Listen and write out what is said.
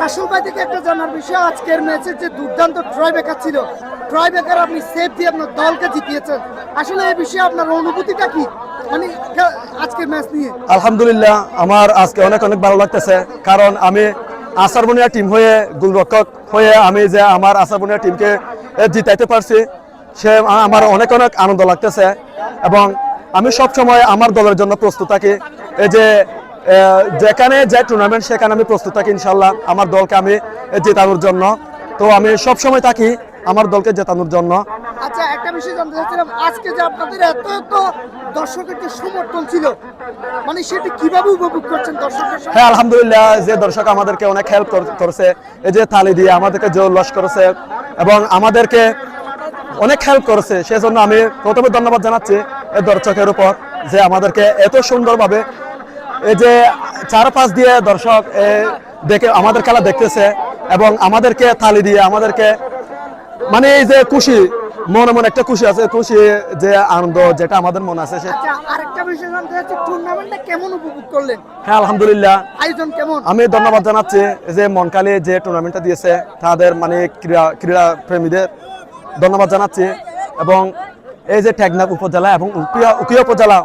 রাসেল ভাই থেকে একটা জানার বিষয়, আজকের ম্যাচে যে দুর্দান্ত ট্রয় বেকার ছিল, ট্রয় বেকার আপনি সেভ দিয়ে আপনার দলকে জিতিয়েছেন, আসলে এই বিষয়ে আপনার অনুভূতিটা কি, মানে আজকের ম্যাচ নিয়ে? আলহামদুলিল্লাহ, আমার আজকে অনেক অনেক ভালো লাগতেছে, কারণ আমি আসারবনিয়া টিম হয়ে, গোলরক্ষক হয়ে আমি যে আমার আসারবনিয়া টিমকে জিতাইতে পারছি, সে আমার অনেক অনেক আনন্দ লাগতেছে। এবং আমি সব সময় আমার দলের জন্য প্রস্তুত থাকি। এই যে যেখানে যে টুর্নামেন্ট, সেখানে আমি প্রস্তুত থাকি ইনশাল্লাহ আমার দলকে আমি জেতানোর জন্য। তো আমি সব সময় থাকি আমার দলকে জেতানোর জন্য। আচ্ছা, একটা বিষয় জানতে চাচ্ছিলাম, আজকে যে আপনাদের এত এত দর্শকের যে সমর্থন ছিল, মানে সেটি কিভাবে উপভোগ করছেন দর্শকের? হ্যাঁ, আলহামদুলিল্লাহ, যে দর্শক আমাদেরকে অনেক হেল্প করেছে, এই যে তালি দিয়ে আমাদেরকে যে উল্লাস করেছে এবং আমাদেরকে অনেক হেল্প করেছে, সেজন্য আমি প্রথমে ধন্যবাদ জানাচ্ছি এই দর্শকের উপর, যে আমাদেরকে এত সুন্দরভাবে এই যে চারপাশ দিয়ে দর্শক দেখে আমাদের খেলা দেখতেছে এবং আমাদেরকে তালি দিয়ে আমাদেরকে, মানে এই যে খুশি, মনে মনে একটা খুশি আছে, খুশি যে আনন্দ যেটা আমাদের মনে আছে। আচ্ছা, আরেকটা বিষয় জানতে চাচ্ছি, টুর্নামেন্টটা কেমন উপভোগ করলেন? হ্যাঁ, আলহামদুলিল্লাহ, আয়োজন কেমন? আমি ধন্যবাদ জানাচ্ছি যে মনকালি যে টুর্নামেন্টটা দিয়েছে তাদের, মানে ক্রীড়া প্রেমীদের ধন্যবাদ জানাচ্ছি। এবং এই যে টেকনাফ উপজেলা এবং উকিয়া উপজেলা